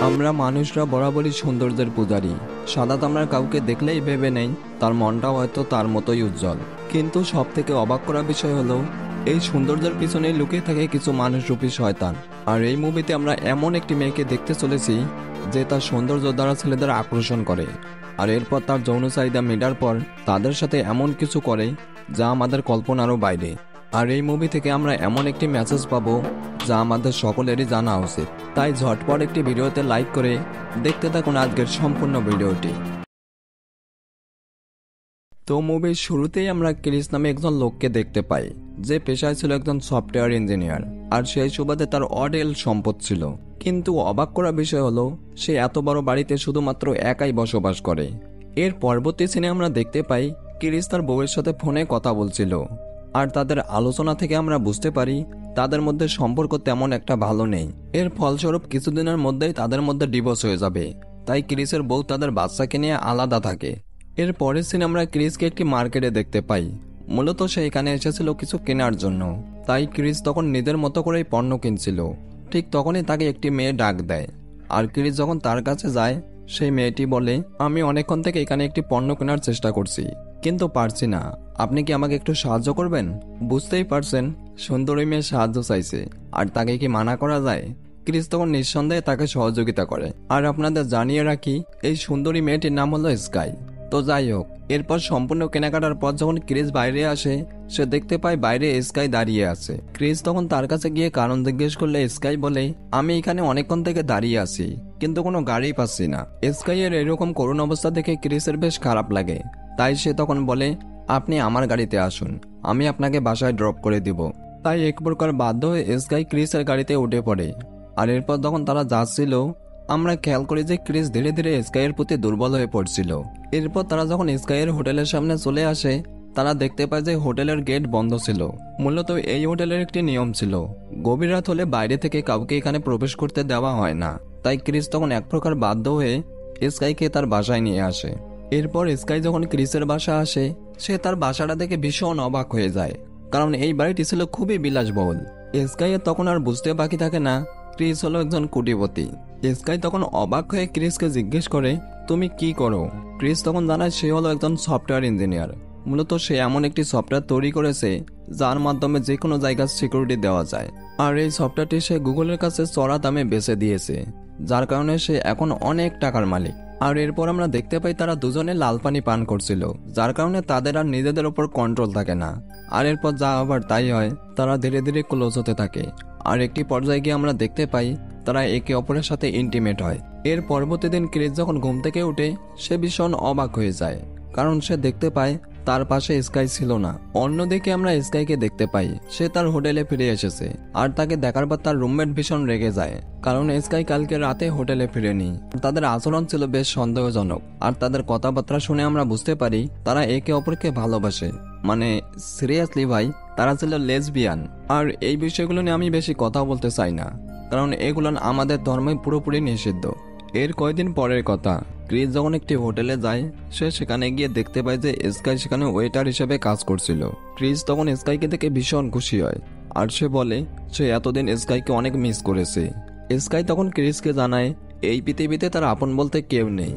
আমরা মানুষরা বরাবরই সৌন্দর্যের পূজারী। সাধারণত আমরা কাউকে দেখলেই ভেবে নেই তার মনটাও হয়তো তার মতোই উজ্জ্বল। কিন্তু সব থেকে অবাক করা বিষয় হলো এই সৌন্দর্যের পিছনে লুকিয়ে থাকে কিছু মানুষরূপী শয়তান। আর এই মুভিতে আমরা এমন একটি মেয়েকে দেখতে চলেছি যে তার সৌন্দর্য দ্বারা ছেলেদের আকর্ষণ করে, আর এরপর তার যৌন চাহিদা মেটার পর তাদের সাথে এমন কিছু করে যা আমাদের কল্পনারও বাইরে। আর এই মুভি থেকে আমরা এমন একটি মেসেজ পাবো যা আমাদের সকলেরই জানা উচিত। তাই ঝটপট একটি ভিডিওতে লাইক করে দেখতে থাকুন আজকের সম্পূর্ণ ভিডিওটি। তো মুভির শুরুতেই আমরা ক্রিস নামে একজন লোককে দেখতে পাই যে পেশায় ছিল একজন সফটওয়্যার ইঞ্জিনিয়ার, আর সেই সুবাদে তার অঢেল সম্পদ ছিল। কিন্তু অবাক করা বিষয় হলো সে এত বড় বাড়িতে শুধুমাত্র একাই বসবাস করে। এর পরবর্তী সিনে আমরা দেখতে পাই ক্রিস তার বউয়ের সাথে ফোনে কথা বলছিল, আর তাদের আলোচনা থেকে আমরা বুঝতে পারি তাদের মধ্যে সম্পর্ক তেমন একটা ভালো নেই। এর ফলস্বরূপ কিছুদিনের মধ্যেই তাদের মধ্যে ডিভোর্স হয়ে যাবে। তাই ক্রিসের বউ তাদের বাচ্চাকে নিয়ে আলাদা থাকে। এর পরের সিনে আমরা ক্রিসকে একটি মার্কেটে দেখতে পাই। মূলত সে এখানে এসেছিল কিছু কেনার জন্য। তাই ক্রিস তখন নিজের মতো করেই পণ্য কিনছিল। ঠিক তখনই তাকে একটি মেয়ে ডাক দেয়, আর ক্রিস যখন তার কাছে যায় সেই মেয়েটি বলে, আমি অনেকক্ষণ থেকে এখানে একটি পণ্য কেনার চেষ্টা করছি কিন্তু পারছি না, আপনি কি আমাকে একটু সাহায্য করবেন? বুঝতেই পারছেন সুন্দরী মেয়ে সাহায্য চাইছে, আর তাকে কি মানা করা যায়? ক্রিস তখন নিঃসন্দেহে তাকে সহযোগিতা করে। আর আপনাদের জানিয়ে রাখি এই সুন্দরী মেয়েটির নাম হলো স্কাই। তো যাই হোক, এরপর সম্পূর্ণ কেনাকাটার পর যখন ক্রিস বাইরে আসে সে দেখতে পায় বাইরে স্কাই দাঁড়িয়ে আছে। ক্রিস তখন তার কাছে গিয়ে কারণ জিজ্ঞেস করলে স্কাই বলে, আমি এখানে অনেকক্ষণ থেকে দাঁড়িয়ে আছি কিন্তু কোনো গাড়ি পাচ্ছি না। স্কাই এর এরকম করুণ অবস্থা দেখে ক্রিসের বেশ খারাপ লাগে। তাই সে তখন বলে, আপনি আমার গাড়িতে আসুন, আমি আপনাকে বাসায় ড্রপ করে দিব। তাই এক প্রকার বাধ্য হয়ে স্কাই ক্রিসের গাড়িতে উঠে পড়ে। আর এরপর যখন তারা যাচ্ছিল আমরা খেয়াল করি যে ক্রিস ধীরে ধীরে স্কাইয়ের প্রতি দুর্বল হয়ে পড়ছিল। এরপর তারা যখন স্কাইয়ের হোটেলের সামনে চলে আসে তারা দেখতে পায় যে হোটেলের গেট বন্ধ ছিল। মূলত এই হোটেলের একটি নিয়ম ছিল, গভীর রাত হলে বাইরে থেকে কাউকে এখানে প্রবেশ করতে দেওয়া হয় না। তাই ক্রিস তখন এক প্রকার বাধ্য হয়ে স্কাইকে তার বাসায় নিয়ে আসে। এরপর স্কাই যখন ক্রিসের বাসা আসে সে তার বাসাটা দেখে ভীষণ অবাক হয়ে যায়, কারণ এই বাড়িটি ছিল খুবই বিলাসবহুল। স্কাইয়ের তখন আর বুঝতে বাকি থাকে না ক্রিস হলো একজন কোটিপতি। স্কাই তখন অবাক হয়ে ক্রিসকে জিজ্ঞেস করে, তুমি কি করো? ক্রিস তখন জানায় সে হলো একজন সফটওয়্যার ইঞ্জিনিয়ার। মূলত সে এমন একটি সফটওয়্যার তৈরি করেছে যার মাধ্যমে যে কোনো জায়গার সিকিউরিটি দেওয়া যায়। আর এই সফটওয়্যারটি সে গুগলের কাছে চড়া দামে বেচে দিয়েছে, যার কারণে সে এখন অনেক টাকার মালিক। আর এরপর আমরা দেখতে পাই তারা দুজনে লাল পানি পান করছিল, যার কারণে তাদের আর নিজেদের ওপর কন্ট্রোল থাকে না। আর এরপর যা আবার তাই হয়, তারা ধীরে ধীরে ক্লোজ হতে থাকে। আর একটি পর্যায়ে গিয়ে আমরা দেখতে পাই তারা একে অপরের সাথে ইন্টিমেট হয়। এর পরবর্তী দিন ক্রিস যখন ঘুম থেকে উঠে সে ভীষণ অবাক হয়ে যায়, কারণ সে দেখতে পায় তার পাশে স্কাই ছিল না। অন্যদিকে আমরা স্কাইকে দেখতে পাই সে তার হোটেলে ফিরে এসেছে, আর তাকে দেখার পর তার রুমমেট ভীষণ রেগে যায়, কারণ স্কাই কালকে রাতে হোটেলে ফিরেনি। তাদের আচরণ ছিল বেশ সন্দেহজনক, আর তাদের কথাবার্তা শুনে আমরা বুঝতে পারি তারা একে অপরকে ভালোবাসে। মানে সিরিয়াসলি ভাই, তারা ছিল লেসবিয়ান। আর এই বিষয়গুলো নিয়ে আমি বেশি কথা বলতে চাই না, কারণ এগুলো আমাদের ধর্মে পুরোপুরি নিষিদ্ধ। এর কয়েকদিন পরের কথা, ক্রিস যখন একটি হোটেলে যায় সে সেখানে গিয়ে দেখতে পায় যে স্কাই সেখানে ওয়েটার হিসেবে কাজ করছিল। ক্রিস তখন স্কাইকে দেখে ভীষণ খুশি হয়, আর সে বলে সে এতদিন স্কাইকে অনেক মিস করেছে। স্কাই তখন ক্রিসকে জানায় এই পৃথিবীতে তার আপন বলতে কেউ নেই।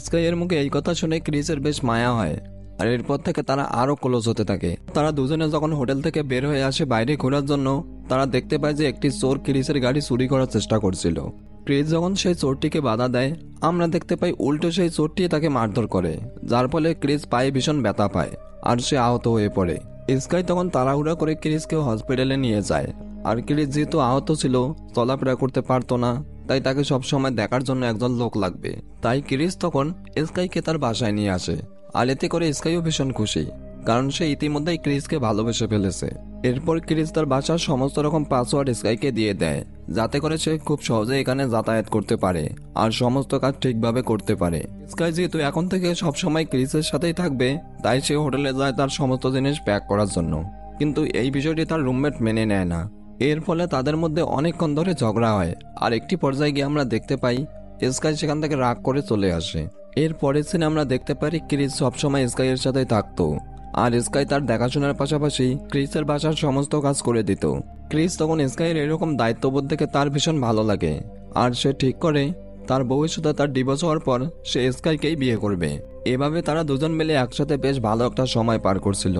স্কাই এর মুখে এই কথা শুনে ক্রিসের বেশ মায়া হয়, আর এরপর থেকে তারা আরো ক্লোজ হতে থাকে। তারা দুজনে যখন হোটেল থেকে বের হয়ে আসে বাইরে ঘোরার জন্য, তারা দেখতে পায় যে একটি চোর ক্রিসের গাড়ি চুরি করার চেষ্টা করছিল। ক্রিস যখন সেই চোরটিকে বাধা দেয় আমরা দেখতে পাই উল্টো সেই চোরটি তাকে মারধর করে, যার ফলে ক্রিস পায়ে ভীষণ ব্যথা পায় আর সে আহত হয়ে পড়ে। স্কাই তখন তাড়াহুড়া করে ক্রিসকে হসপিটালে নিয়ে যায়। আর ক্রিস যেহেতু আহত ছিল, চলাফেরা করতে পারতো না, তাই তাকে সবসময় দেখার জন্য একজন লোক লাগবে। তাই ক্রিস তখন স্কাইকে তার বাসায় নিয়ে আসে, আর এতে করে স্কাইও ভীষণ খুশি, কারণ সে ইতিমধ্যেই ক্রিসকে ভালোবেসে ফেলেছে। এরপর ক্রিস তার বাসার সমস্ত রকম পাসওয়ার্ড স্কাইকে দিয়ে দেয়, যাতে করে সে খুব সহজে এখানে যাতায়াত করতে পারে আর সমস্ত কাজ ঠিকভাবে করতে পারে। স্কাই যেহেতু এখন থেকে সবসময় ক্রিসের সাথেই থাকবে, তাই সে হোটেলে যায় তার সমস্ত জিনিস প্যাক করার জন্য। কিন্তু এই বিষয়টি তার রুমমেট মেনে নেয় না। এর ফলে তাদের মধ্যে অনেকক্ষণ ধরে ঝগড়া হয়, আর একটি পর্যায়ে গিয়ে আমরা দেখতে পাই স্কাই সেখান থেকে রাগ করে চলে আসে। এর পরের সিনে আমরা দেখতে পারি ক্রিস সবসময় স্কাইয়ের সাথেই থাকতো, আর স্কাই তার দেখাশোনার পাশাপাশি ক্রিসের বাসার সমস্ত কাজ করে দিত। ক্রিস তখন স্কাইয়ের এরকম দায়িত্ববোধ দেখে তার ভীষণ ভালো লাগে, আর সে ঠিক করে তার বউয়ের সাথে তার ডিভোর্স হওয়ার পর সে স্কাইকেই বিয়ে করবে। এভাবে তারা দুজন মিলে একসাথে বেশ ভালো একটা সময় পার করছিল।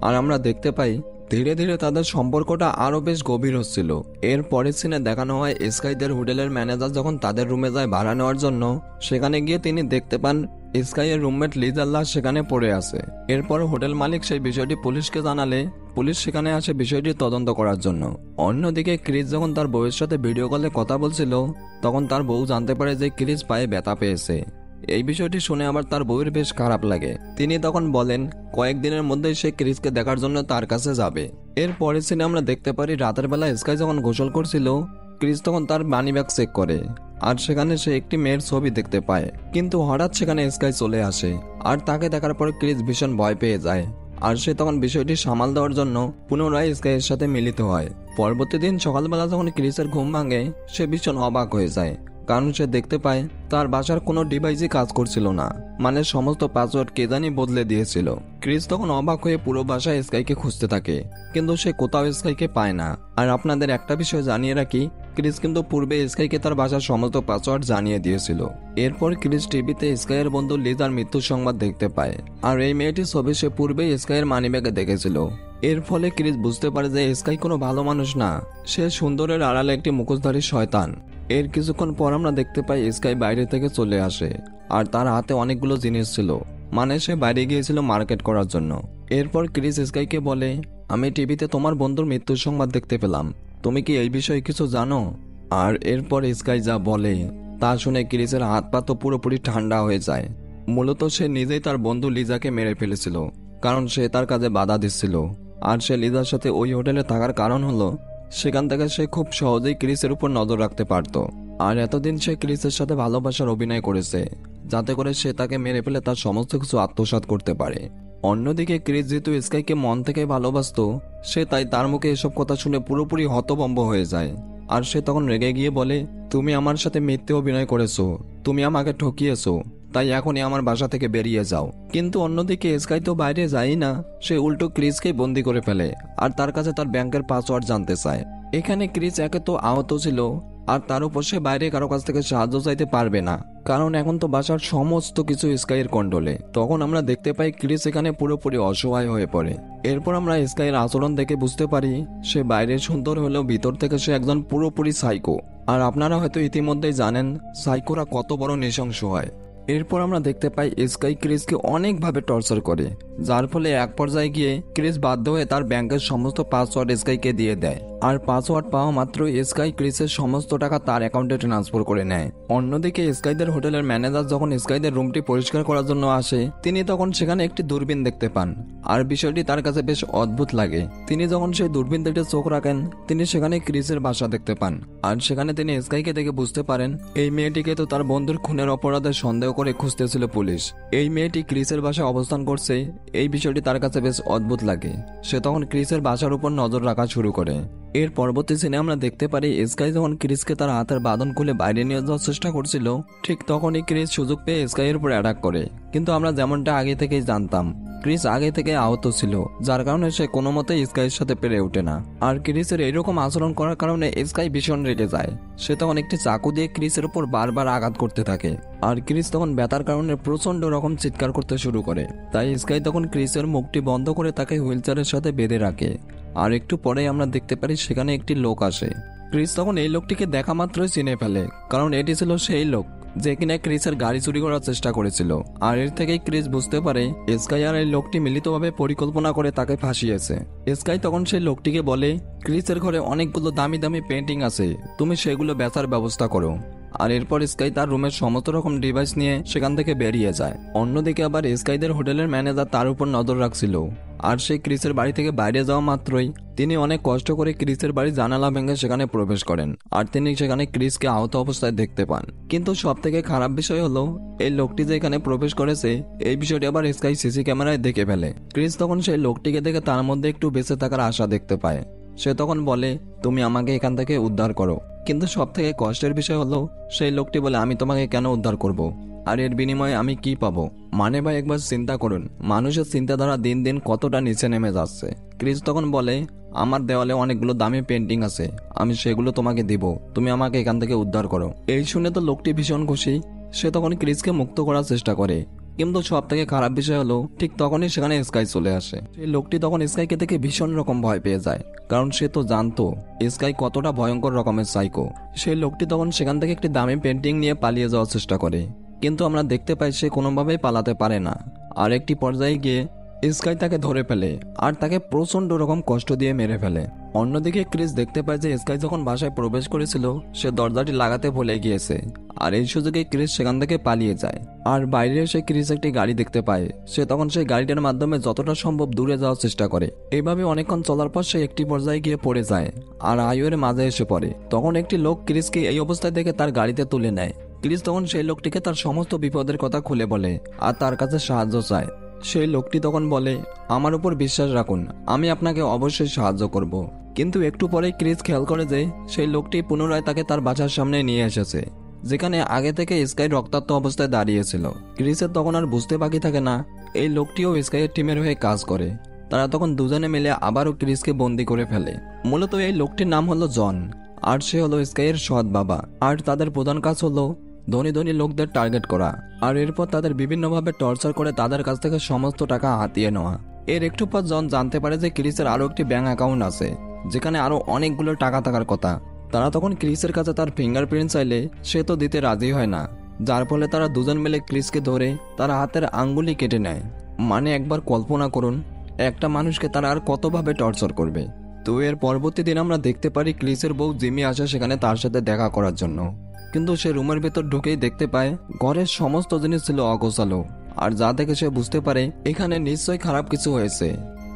আর আমরা দেখতে পাই ধীরে ধীরে তাদের সম্পর্কটা আরো বেশ গভীর হচ্ছিল। এর পরের সিনে দেখানো হয় স্কাইদের হোটেলের ম্যানেজার যখন তাদের রুমে যায় ভাড়া নেওয়ার জন্য, সেখানে গিয়ে তিনি দেখতে পান স্কাইয়ের রুমমেট লিজার লাশ সেখানে পড়ে আছে। এরপর হোটেল মালিক সেই বিষয়টি পুলিশকে জানালে পুলিশ সেখানে আসে বিষয়টি তদন্ত করার জন্য। অন্যদিকে ক্রিস যখন তার বউয়ের সাথে ভিডিও কলে কথা বলছিল, তখন তার বউ জানতে পারে যে ক্রিস পায়ে ব্যথা পেয়েছে। এই বিষয়টি শুনে আবার তার বউয়ের বেশ খারাপ লাগে। তিনি তখন বলেন কয়েকদিনের মধ্যেই সে ক্রিসকে দেখার জন্য তার কাছে যাবে। এর পরের সিনে আমরা দেখতে পারি রাতের বেলা স্কাই যখন গোসল করছিল, ক্রিস তখন তার মানিব্যাগ চেক করে আর সেখানে সে একটি মেয়ের ছবি দেখতে পায়। কিন্তু হঠাৎ সেখানে স্কাই চলে আসে আর তাকে দেখার পর ক্রিস ভীষণ ভয় পেয়ে যায়। আর সে তখন বিষয়টি সামাল দেওয়ার জন্য পুনরায় স্কাইয়ের সাথে মিলিত হয়। পরবর্তী দিন সকালবেলা যখন ক্রিসের ঘুম ভাঙে, সে ভীষণ অবাক হয়ে যায়, কারণ সে দেখতে পায় তার বাসার কোনো ডিভাইসই কাজ করছিল না, মানে সমস্ত পাসওয়ার্ড কে জানি বদলে দিয়েছিল। ক্রিস তখন অবাক হয়ে পুরো বাসায় স্কাইকে খুঁজতে থাকে, কিন্তু সে কোথাও স্কাইকে পায় না। আর আপনাদের একটা বিষয় জানিয়ে রাখি, ক্রিস কিন্তু পূর্বে স্কাইকে তার বাসার সমস্ত পাসওয়ার্ড জানিয়ে দিয়েছিল। এরপর ক্রিস টিভিতে স্কাইয়ের বন্ধু লিজার মৃত্যুর সংবাদ দেখতে পায়, আর এই মেয়েটির ছবি সে পূর্বেই স্কাইয়ের মানিব্যাগে দেখেছিল। এর ফলে ক্রিস বুঝতে পারে যে স্কাই কোনো ভালো মানুষ না, সে সুন্দরের আড়ালে একটি মুখোশধারী শয়তান। এর কিছুক্ষণ পর আমরা দেখতে পাই স্কাই বাইরে থেকে চলে আসে, আর তার হাতে অনেকগুলো জিনিস ছিল, মানে সে বাইরে গিয়েছিল মার্কেট করার জন্য। এরপর ক্রিস স্কাইকে বলে, আমি টিভিতে তোমার বন্ধুর মৃত্যুর সংবাদ দেখতে পেলাম, তুমি কি এই বিষয়ে কিছু জানো? আর এরপর স্কাই যা বলে তা শুনে ক্রিসের হাত পা তো পুরোপুরি ঠান্ডা হয়ে যায়। মূলত সে নিজেই তার বন্ধু লিজাকে মেরে ফেলেছিল, কারণ সে তার কাজে বাধা দিচ্ছিল। আর সে লিজার সাথে ওই হোটেলে থাকার কারণ হলো সেখান থেকে সে খুব সহজেই ক্রিসের উপর নজর রাখতে পারত। আর এতদিন সে ক্রিসের সাথে ভালোবাসার অভিনয় করেছে, যাতে করে সে তাকে মেরে ফেলে তার সমস্ত কিছু আত্মসাৎ করতে পারে। অন্যদিকে ক্রিস যেহেতু স্কাইকে মন থেকে ভালোবাসতো, সে তাই তার মুখে এসব কথা শুনে পুরোপুরি হতভম্ব হয়ে যায়। আর সে তখন রেগে গিয়ে বলে, তুমি আমার সাথে মিথ্যে অভিনয় করেছো, তুমি আমাকে ঠকিয়েছো, তাই এখনই আমার বাসা থেকে বেরিয়ে যাও। কিন্তু অন্যদিকে স্কাই তো বাইরে যায় না, সে উল্টো ক্রিসকে বন্দি করে ফেলে আর তার কাছে তার ব্যাংকের পাসওয়ার্ড জানতে চায়। এখানে ক্রিস একে তো আহত ছিল, আর তার উপর সে বাইরে কারো কাছ থেকে সাহায্য চাইতে পারবে না, কারণ এখন তো বাসার সমস্ত কিছু স্কাইয়ের কন্ট্রোলে। তখন আমরা দেখতে পাই ক্রিস এখানে পুরোপুরি অসহায় হয়ে পড়ে। এরপর আমরা স্কাইয়ের আচরণ দেখে বুঝতে পারি সে বাইরে সুন্দর হলেও ভিতর থেকে সে একজন পুরোপুরি সাইকো। আর আপনারা হয়তো ইতিমধ্যেই জানেন সাইকোরা কত বড় নৃশংস হয়। এরপর আমরা দেখতে পাই স্কাই ক্রিসকে অনেকভাবে টর্চার করে, যার ফলে এক পর্যায়ে গিয়ে ক্রিস বাধ্য হয়ে তার ব্যাংকের সমস্ত পাসওয়ার্ড স্কাইকে দিয়ে দেয়। আর পাসওয়ার্ড পাওয়া মাত্র স্কাই ক্রিসের সমস্ত টাকা তার অ্যাকাউন্টে ট্রান্সফার করে নেয়। অন্যদিকে স্কাইদের হোটেলের ম্যানেজার যখন স্কাইদের রুমটি পরিষ্কার করার জন্য আসে, তিনি তখন সেখানে একটি দূরবীন দেখতে পান, আর বিষয়টি তার কাছে বেশ অদ্ভুত লাগে। তিনি যখন সেই দূরবীন থেকে চোখ রাখেন, তিনি সেখানে ক্রিসের বাসা দেখতে পান। আর সেখানে তিনি স্কাইকে দেখে বুঝতে পারেন এই মেয়েটিকে তো তার বন্ধুর খুনের অপরাধে সন্দেহ করে খুঁজতেছিল পুলিশ। এই মেয়েটি ক্রিসের বাসায় অবস্থান করছে, এই বিষয়টি তার কাছে বেশ অদ্ভুত লাগে। সে তখন ক্রিসের বাসার উপর নজর রাখা শুরু করে। এর পরবর্তী সিনে আমরা দেখতে পারি স্কাই যখন ক্রিসকে তার হাতের বাঁধন খুলে বাইরে নিয়ে যাওয়ার চেষ্টা করছিল, ঠিক তখনই ক্রিস সুযোগ পেয়ে স্কাইয়ের উপর অ্যাটাক করে। কিন্তু আমরা যেমনটা আগে থেকেই জানতাম, ক্রিস আগে থেকে আহত ছিল, যার কারণে সে কোনো মতেই স্কাইয়ের সাথে পেরে ওঠে না। আর ক্রিসের এইরকম আচরণ করার কারণে স্কাই ভীষণ রেগে যায়। সে তখন একটি চাকু দিয়ে ক্রিসের উপর বারবার আঘাত করতে থাকে, আর ক্রিস তখন ব্যথার কারণে প্রচন্ড রকম চিৎকার করতে শুরু করে। তাই স্কাই তখন ক্রিসের মুখটি বন্ধ করে তাকে হুইলচেয়ারের সাথে বেঁধে রাখে। আর একটু পরেই আমরা দেখতে পারি সেখানে একটি লোক আসে। ক্রিস তখন এই লোকটিকে দেখা মাত্রই চিনে ফেলে, কারণ এটি ছিল সেই লোক যে কিনা ক্রিসের গাড়ি চুরি করার চেষ্টা করেছিল। আর এর থেকেই ক্রিস বুঝতে পারে স্কাই আর এই লোকটি মিলিতভাবে পরিকল্পনা করে তাকে ফাঁসিয়েছে। স্কাই তখন সেই লোকটিকে বলে, ক্রিসের ঘরে অনেকগুলো দামি দামি পেন্টিং আছে, তুমি সেগুলো বেচার ব্যবস্থা করো। আর এরপর স্কাই তার রুমের সমস্ত রকম ডিভাইস নিয়ে সেখান থেকে বেরিয়ে যায়। অন্যদিকে আবার স্কাইদের হোটেলের ম্যানেজার তার উপর নজর রাখছিল, আর সেই ক্রিসের বাড়ি থেকে বাইরে যাওয়া মাত্রই তিনি অনেক কষ্ট করে ক্রিসের বাড়ি জানালা ভেঙে সেখানে প্রবেশ করেন। আর তিনি সেখানে ক্রিসকে আহত অবস্থায় দেখতে পান। কিন্তু সব থেকে খারাপ বিষয় হলো এই লোকটি যে এখানে প্রবেশ করেছে, এই বিষয়টি আবার স্কাই সিসি ক্যামেরায় দেখে ফেলে। ক্রিস তখন সেই লোকটিকে দেখে তার মধ্যে একটু বেঁচে থাকার আশা দেখতে পায়। সে তখন বলে, তুমি আমাকে এখান থেকে উদ্ধার করো। কিন্তু সব থেকে কষ্টের বিষয় হলো সেই লোকটি বলে, আমি তোমাকে কেন উদ্ধার করব? আর এর বিনিময়ে আমি কি পাবো? মানে ভাই একবার চিন্তা করুন, মানুষের চিন্তাধারা দিন দিন কতটা নিচে নেমে যাচ্ছে। ক্রিস তখন বলে, আমার দেওয়ালে অনেকগুলো দামি পেন্টিং আছে, আমি সেগুলো তোমাকে দিব, তুমি আমাকে এখান থেকে উদ্ধার করো। এই শুনে তো লোকটি ভীষণ খুশি। সে তখন ক্রিসকে মুক্ত করার চেষ্টা করে, কিন্তু সব থেকে খারাপ বিষয় হলো ঠিক তখনই সেখানে স্কাই চলে আসে। সেই লোকটি তখন স্কাইকে দেখে ভীষণ রকম ভয় পেয়ে যায়, কারণ সে তো জানতো স্কাই কতটা ভয়ঙ্কর রকমের সাইকো। সেই লোকটি তখন সেখান থেকে একটি দামি পেন্টিং নিয়ে পালিয়ে যাওয়ার চেষ্টা করে, কিন্তু আমরা দেখতে পাই সে কোনোভাবেই পালাতে পারে না। আর একটি পর্যায়ে গিয়ে স্কাই তাকে ধরে ফেলে আর তাকে প্রচন্ড রকম কষ্ট দিয়ে মেরে ফেলে। অন্যদিকে ক্রিস দেখতে পায় যে স্কাই যখন বাসায় প্রবেশ করেছিল সে দরজাটি লাগাতে ভুলে গিয়েছে, আর এই সুযোগে ক্রিস সেখান থেকে পালিয়ে যায়। আর বাইরে এসে ক্রিস একটি গাড়ি দেখতে পায়। সে তখন সেই গাড়িটার মাধ্যমে যতটা সম্ভব দূরে যাওয়ার চেষ্টা করে। এইভাবে অনেকক্ষণ চলার পর সে একটি পর্যায়ে গিয়ে পড়ে যায় আর হাইওয়ের মাঝে এসে পড়ে। তখন একটি লোক ক্রিসকে এই অবস্থায় দেখে তার গাড়িতে তুলে নেয়। ক্রিস তখন সেই লোকটিকে তার সমস্ত বিপদের কথা খুলে বলে আর তার কাছে সাহায্য চায়। সেই লোকটি তখন বলে, আমার উপর বিশ্বাস রাখুন, আমি আপনাকে অবশ্যই সাহায্য করব। কিন্তু একটু পরেই ক্রিস খেয়াল করে যে সেই লোকটি পুনরায় তাকে তার বাসার সামনে নিয়ে এসেছে, যেখানে আগে থেকে স্কাই রক্তাক্ত অবস্থায় দাঁড়িয়েছিল। ক্রিসের তখন আর বুঝতে বাকি থাকে না এই লোকটিও স্কাইয়ের টিমের হয়ে কাজ করে। তারা তখন দুজনে মিলে আবারও ক্রিসকে বন্দি করে ফেলে। মূলত এই লোকটির নাম হলো জন, আর সে হলো স্কাইয়ের সৎ বাবা। আর তাদের প্রধান কাজ হলো ধনী ধনী লোকদের টার্গেট করা আর এরপর তাদের বিভিন্নভাবে টর্চার করে তাদের কাছ থেকে সমস্ত টাকা হাতিয়ে নেওয়া। এর একটু পর জন জানতে পারে যে ক্রিসের আরো একটি ব্যাংক অ্যাকাউন্ট আছে যেখানে আরো অনেকগুলো টাকা থাকার কথা। তারা তখন ক্রিসের কাছে তার ফিঙ্গারপ্রিন্ট চাইলে সে তো দিতে রাজি হয় না, যার ফলে তারা দুজন মিলে ক্রিসকে ধরে তার হাতের আঙ্গুলি কেটে নেয়। মানে একবার কল্পনা করুন একটা মানুষকে তারা আর কতভাবে টর্চার করবে। তো এর পরবর্তী দিন আমরা দেখতে পারি ক্রিসের বউ জিমি আসে সেখানে তার সাথে দেখা করার জন্য, কিন্তু সে রুমের ভেতর ঢুকেই দেখতে পায় ঘরের সমস্ত জিনিস ছিল অগোছালো, আর যা দেখে সে বুঝতে পারে এখানে নিশ্চয়ই খারাপ কিছু হয়েছে।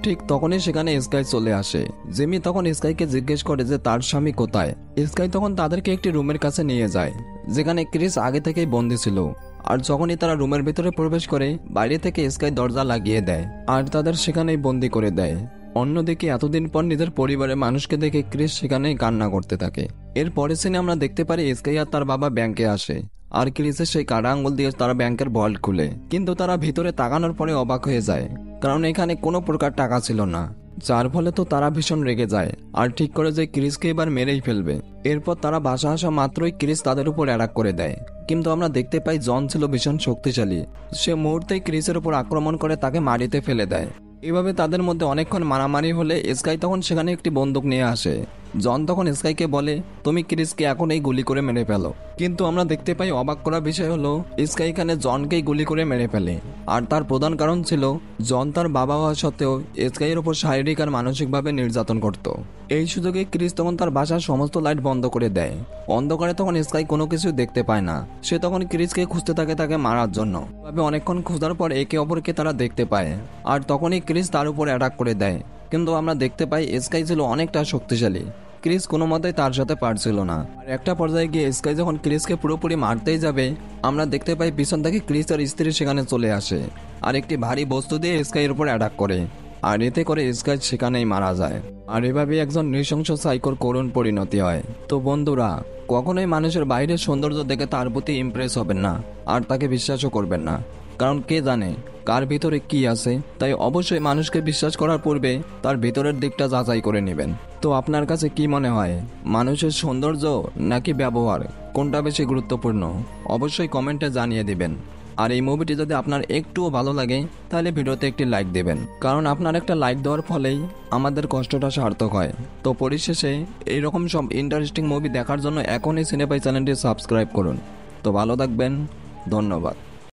ঠিক তখনই সেখানে স্কাই চলে আসে। জিমি তখন স্কাইকে জিজ্ঞেস করে যে তার স্বামী কোথায়। স্কাই তখন তাদেরকে একটি রুমের কাছে নিয়ে যায় যেখানে ক্রিস আগে থেকেই বন্দী ছিল। আর যখনই তারা রুমের ভিতরে প্রবেশ করে বাইরে থেকে স্কাই দরজা লাগিয়ে দেয় আর তাদের সেখানেই বন্দী করে দেয়। অন্যদিকে এতদিন পর নিজের পরিবারের মানুষকে দেখে ক্রিস সেখানেই কান্না করতে থাকে। এর পরের সিনে আমরা দেখতে পারি স্কাই আর তার বাবা ব্যাংকে আসে আর ক্রিসের সেই কাটা আঙ্গুল দিয়ে তারা ব্যাংকের ভল্ট খুলে, কিন্তু তারা ভিতরে তাকানোর পরে অবাক হয়ে যায় কারণ এখানে কোনো প্রকার টাকা ছিল না, যার ফলে তো তারা ভীষণ রেগে যায় আর ঠিক করে যে ক্রিসকে এবার মেরেই ফেলবে। এরপর তারা বাসা আসা মাত্রই ক্রিস তাদের উপর অ্যাটাক করে দেয়, কিন্তু আমরা দেখতে পাই জন ছিল ভীষণ শক্তিশালী। সে মুহূর্তেই ক্রিসের উপর আক্রমণ করে তাকে মাটিতে ফেলে দেয়। এভাবে তাদের মধ্যে অনেকক্ষণ মারামারি হলে স্কাই তখন সেখানে একটি বন্দুক নিয়ে আসে। জন তখন স্কাইকে বলে, তুমি ক্রিসকে এখন এই গুলি করে মেরে ফেলো। কিন্তু আমরা দেখতে পাই অবাক করা বিষয় হলো স্কাই এখানে জনকেই গুলি করে মেরে ফেলে। আর তার প্রধান কারণ ছিল জন তার বাবা হওয়া সত্ত্বেও স্কাইয়ের উপর শারীরিক আর মানসিকভাবে নির্যাতন করত। এই সুযোগে ক্রিস তখন তার বাসার সমস্ত লাইট বন্ধ করে দেয়। অন্ধকারে তখন স্কাই কোনো কিছু দেখতে পায় না। সে তখন ক্রিসকে খুঁজতে থাকে তাকে মারার জন্য। তবে অনেকক্ষণ খোঁজার পর একে অপরকে তারা দেখতে পায় আর তখনই ক্রিস তার উপর অ্যাটাক করে দেয়। কিন্তু আমরা দেখতে পাই স্কাই ছিল অনেকটা শক্তিশালী, ক্রিস কোনো মতেই তার সাথে পারছিল না। আর একটা পর্যায়ে গিয়ে স্কাই যখন ক্রিসকে পুরোপুরি মারতেই যাবে আমরা দেখতে পাই পিছন থেকে ক্রিস আর স্ত্রী সেখানে চলে আসে আর একটি ভারী বস্তু দিয়ে স্কাইয়ের উপর অ্যাটাক করে, আর এতে করে স্কাই সেখানেই মারা যায়। আর এভাবে একজন নৃশংস সাইকোর করুণ পরিণতি হয়। তো বন্ধুরা, কখনোই মানুষের বাইরের সৌন্দর্য দেখে তার প্রতি ইমপ্রেস হবেন না আর তাকে বিশ্বাসও করবেন না, কারণ কে জানে কার ভিতরে কি আছে। তাই অবশ্যই মানুষকে বিশ্বাস করার পূর্বে তার ভিতরের দিকটা যাচাই করে নেবেন। তো আপনার কাছে কি মনে হয়, মানুষের সৌন্দর্য নাকি ব্যবহার কোনটা বেশি গুরুত্বপূর্ণ? অবশ্যই কমেন্টে জানিয়ে দিবেন। আর এই মুভিটি যদি আপনার একটুও ভালো লাগে তাহলে ভিডিওতে একটি লাইক দেবেন, কারণ আপনার একটা লাইক দেওয়ার ফলেই আমাদের কষ্টটা সার্থক হয়। তো পরিশেষে এইরকম সব ইন্টারেস্টিং মুভি দেখার জন্য এখনই সিনেপাই চ্যানেলটি সাবস্ক্রাইব করুন। তো ভালো থাকবেন, ধন্যবাদ।